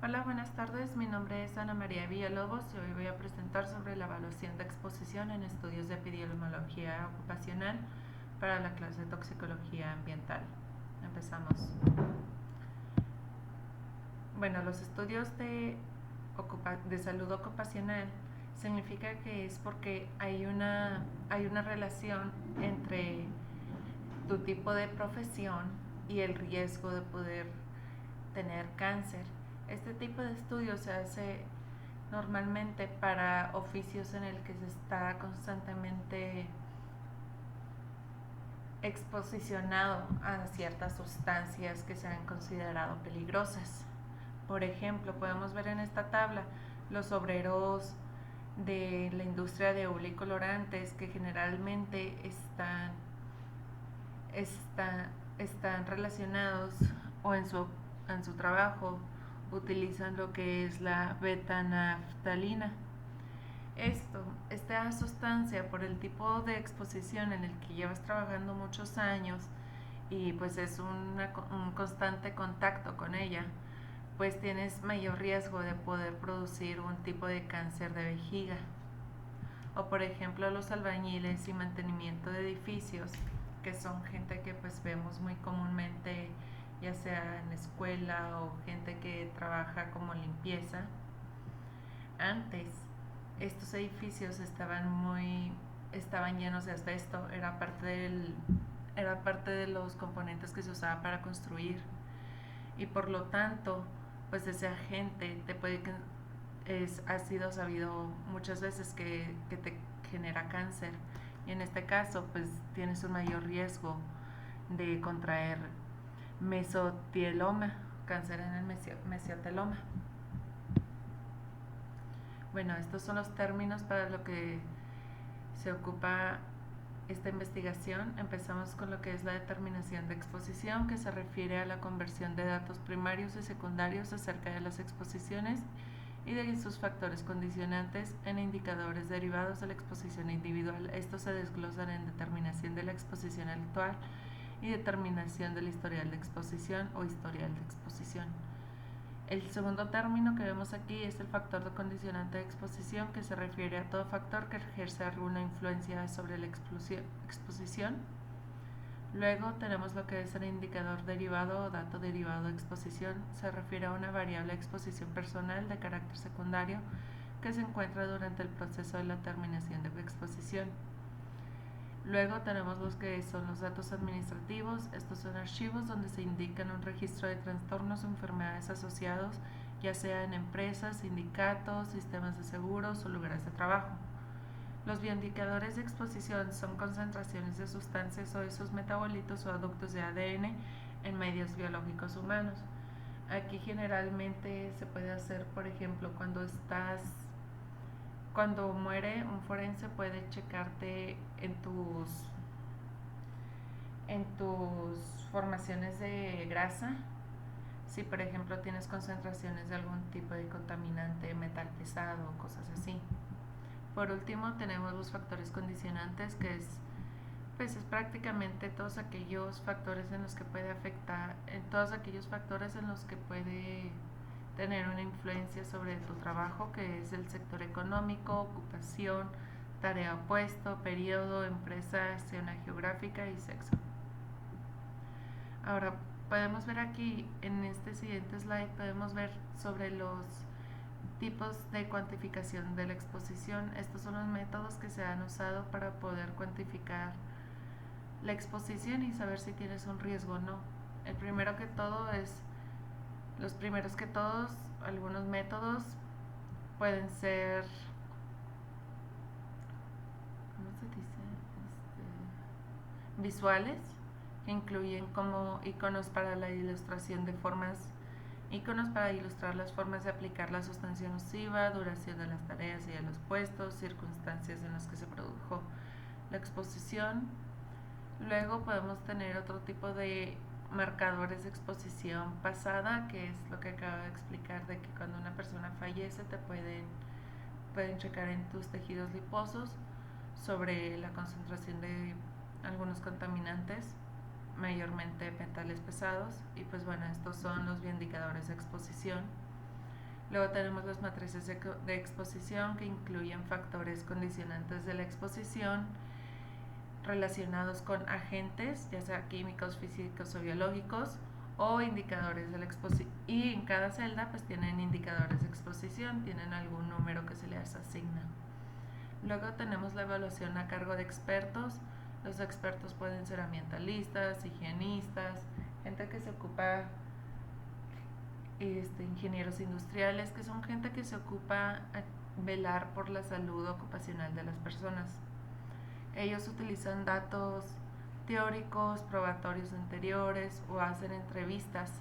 Hola, buenas tardes. Mi nombre es Ana María Villalobos y hoy voy a presentar sobre la evaluación de exposición en estudios de epidemiología ocupacional para la clase de toxicología ambiental. Empezamos. Bueno, los estudios de salud ocupacional significa que es porque hay una relación entre tu tipo de profesión y el riesgo de poder tener cáncer. Este tipo de estudio se hace normalmente para oficios en el que se está constantemente exposicionado a ciertas sustancias que se han considerado peligrosas. Por ejemplo, podemos ver en esta tabla los obreros de la industria de hule y colorantes que generalmente están relacionados o en su trabajo utilizan lo que es la beta-naftalina. Esta sustancia, por el tipo de exposición en el que llevas trabajando muchos años y pues es un constante contacto con ella, pues tienes mayor riesgo de poder producir un tipo de cáncer de vejiga. O por ejemplo los albañiles y mantenimiento de edificios, que son gente que pues vemos muy comúnmente, ya sea en la escuela o gente que trabaja como limpieza. Antes estos edificios estaban llenos de asbesto, era parte de los componentes que se usaba para construir, y por lo tanto pues ese agente ha sido sabido muchas veces que te genera cáncer, y en este caso pues tienes un mayor riesgo de contraer mesotieloma, cáncer en el mesoteloma. Bueno, estos son los términos para lo que se ocupa esta investigación. Empezamos con lo que es la determinación de exposición, que se refiere a la conversión de datos primarios y secundarios acerca de las exposiciones y de sus factores condicionantes en indicadores derivados de la exposición individual. Estos se desglosan en determinación de la exposición actual y determinación del historial de exposición o historial de exposición. El segundo término que vemos aquí es el factor de condicionante de exposición, que se refiere a todo factor que ejerce alguna influencia sobre la exposición. Luego tenemos lo que es el indicador derivado o dato derivado de exposición. Se refiere a una variable de exposición personal de carácter secundario que se encuentra durante el proceso de la terminación de exposición. Luego tenemos los que son los datos administrativos. Estos son archivos donde se indican un registro de trastornos o enfermedades asociados, ya sea en empresas, sindicatos, sistemas de seguros o lugares de trabajo. Los bioindicadores de exposición son concentraciones de sustancias o de sus metabolitos o adductos de ADN en medios biológicos humanos. Aquí generalmente se puede hacer, por ejemplo, cuando muere un forense puede checarte en tus formaciones de grasa si por ejemplo tienes concentraciones de algún tipo de contaminante, metal pesado, cosas así. Por último tenemos los factores condicionantes, que es prácticamente todos aquellos factores en los que puede afectar, en todos aquellos factores en los que puede tener una influencia sobre tu trabajo, que es el sector económico, ocupación, tarea o puesto, periodo, empresa, zona geográfica y sexo. Ahora podemos ver aquí en este siguiente slide, podemos ver sobre los tipos de cuantificación de la exposición. Estos son los métodos que se han usado para poder cuantificar la exposición y saber si tienes un riesgo o no. Los primeros que todos, algunos métodos pueden ser, ¿cómo se dice? Visuales, que incluyen como iconos para la ilustración de formas, iconos para ilustrar las formas de aplicar la sustancia nociva, duración de las tareas y de los puestos, circunstancias en las que se produjo la exposición. Luego podemos tener otro tipo de marcadores de exposición pasada, que es lo que acabo de explicar, de que cuando una persona fallece pueden checar en tus tejidos liposos sobre la concentración de algunos contaminantes, mayormente metales pesados, y pues bueno, estos son los bioindicadores de exposición. Luego tenemos las matrices de exposición, que incluyen factores condicionantes de la exposición relacionados con agentes, ya sea químicos, físicos o biológicos, o indicadores de la exposición. Y en cada celda pues tienen indicadores de exposición, tienen algún número que se les asigna. Luego tenemos la evaluación a cargo de expertos. Los expertos pueden ser ambientalistas, higienistas, gente que se ocupa, ingenieros industriales, que son gente que se ocupa a velar por la salud ocupacional de las personas. Ellos utilizan datos teóricos, probatorios anteriores o hacen entrevistas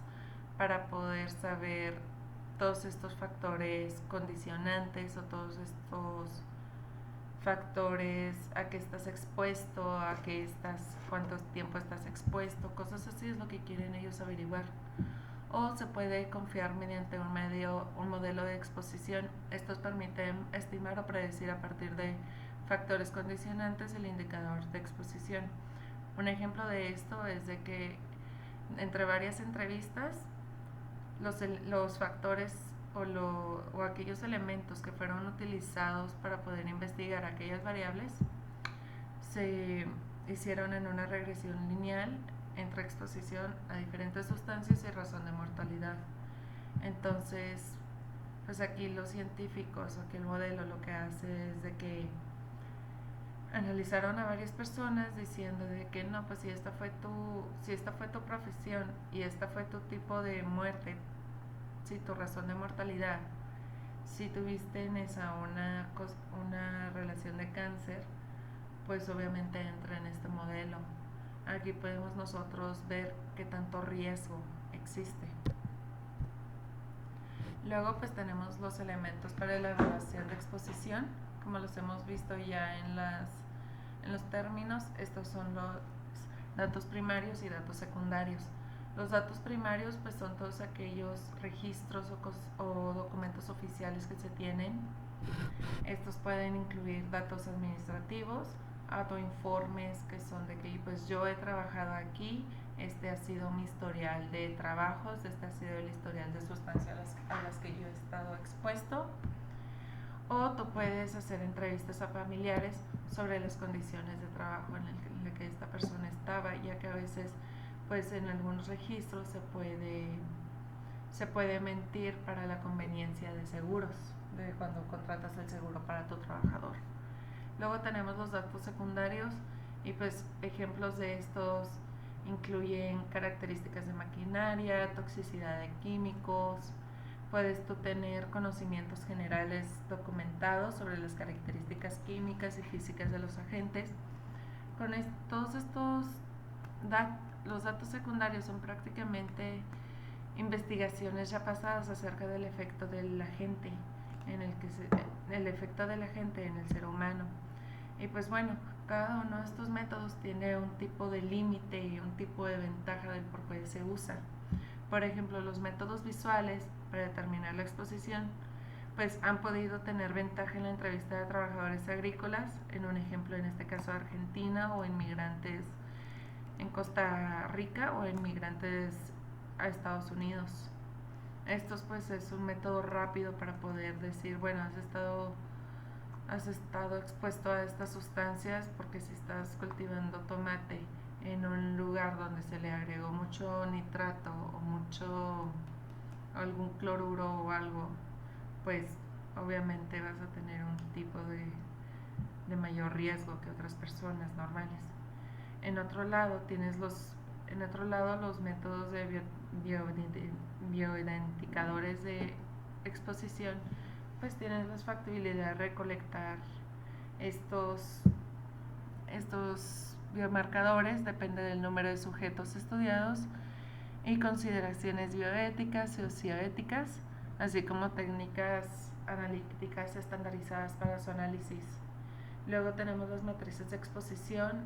para poder saber todos estos factores condicionantes o todos estos factores, a qué estás expuesto, cuánto tiempo estás expuesto, cosas así es lo que quieren ellos averiguar. O se puede confiar mediante un modelo de exposición. Estos permiten estimar o predecir a partir de factores condicionantes el indicador de exposición. Un ejemplo de esto es de que entre varias entrevistas los factores o aquellos elementos que fueron utilizados para poder investigar aquellas variables se hicieron en una regresión lineal entre exposición a diferentes sustancias y razón de mortalidad. Entonces, pues aquí los científicos, aquí el modelo lo que hace es de que analizaron a varias personas diciendo de que no, pues si esta fue tu profesión y esta fue tu tipo de muerte, si tu razón de mortalidad, si tuviste en esa una relación de cáncer, pues obviamente entra en este modelo. Aquí podemos nosotros ver qué tanto riesgo existe. Luego pues tenemos los elementos para la evaluación de exposición, como los hemos visto ya en los términos. Estos son los datos primarios y datos secundarios. Los datos primarios pues son todos aquellos registros o documentos oficiales que se tienen. Estos pueden incluir datos administrativos, autoinformes que son de que pues yo he trabajado aquí, este ha sido mi historial de trabajos, este ha sido el historial de sustancias a las que yo he estado expuesto. O tú puedes hacer entrevistas a familiares sobre las condiciones de trabajo en las que esta persona estaba, ya que a veces pues en algunos registros se puede mentir para la conveniencia de seguros, de cuando contratas el seguro para tu trabajador. Luego tenemos los datos secundarios y pues ejemplos de estos incluyen características de maquinaria, toxicidad de químicos. Puedes tú tener conocimientos generales documentados sobre las características químicas y físicas de los agentes. Con todos estos los datos secundarios son prácticamente investigaciones ya pasadas acerca del efecto del agente el efecto del agente en el ser humano. Y pues bueno, cada uno de estos métodos tiene un tipo de límite y un tipo de ventaja del por qué se usa. Por ejemplo, los métodos visuales para determinar la exposición pues han podido tener ventaja en la entrevista de trabajadores agrícolas, en un ejemplo en este caso Argentina, o inmigrantes en Costa Rica, o inmigrantes a Estados Unidos. Estos pues es un método rápido para poder decir, bueno, has estado expuesto a estas sustancias porque si estás cultivando tomate en un lugar donde se le agregó mucho nitrato o algún cloruro o algo, pues obviamente vas a tener un tipo de mayor riesgo que otras personas normales. En otro lado los métodos de bioidentificadores de exposición pues tienen la factibilidad de recolectar estos biomarcadores, depende del número de sujetos estudiados, y consideraciones bioéticas y socioéticas, así como técnicas analíticas estandarizadas para su análisis. Luego tenemos las matrices de exposición.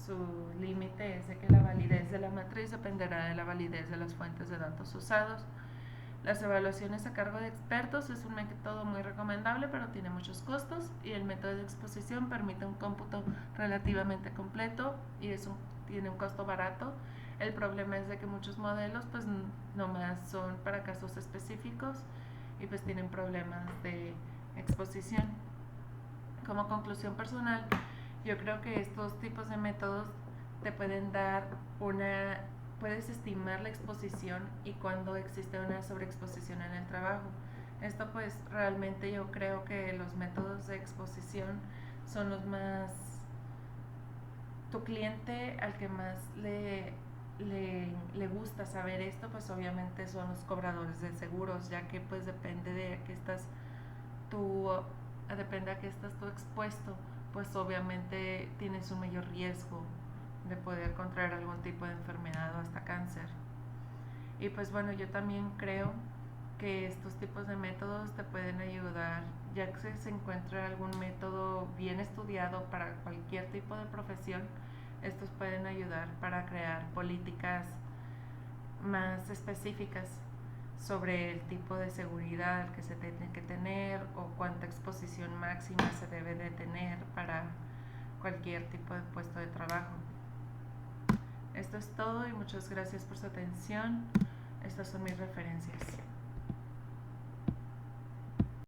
Su límite es de que la validez de la matriz dependerá de la validez de las fuentes de datos usados. Las evaluaciones a cargo de expertos es un método muy recomendable, pero tiene muchos costos, y el método de exposición permite un cómputo relativamente completo y tiene un costo barato. El problema es de que muchos modelos pues nomás son para casos específicos y pues tienen problemas de exposición. Como conclusión personal, yo creo que estos tipos de métodos te pueden dar puedes estimar la exposición y cuando existe una sobreexposición en el trabajo. Esto pues realmente yo creo que los métodos de exposición son los más, tu cliente al que más le gusta saber esto, pues obviamente son los cobradores de seguros, ya que pues tú, depende a que estás tú expuesto, pues obviamente tienes un mayor riesgo de poder contraer algún tipo de enfermedad o hasta cáncer. Y pues bueno, yo también creo que estos tipos de métodos te pueden ayudar, ya que se encuentra algún método bien estudiado para cualquier tipo de profesión. Estos pueden ayudar para crear políticas más específicas sobre el tipo de seguridad que se tiene que tener o cuánta exposición máxima se debe de tener para cualquier tipo de puesto de trabajo. Esto es todo y muchas gracias por su atención. Estas son mis referencias.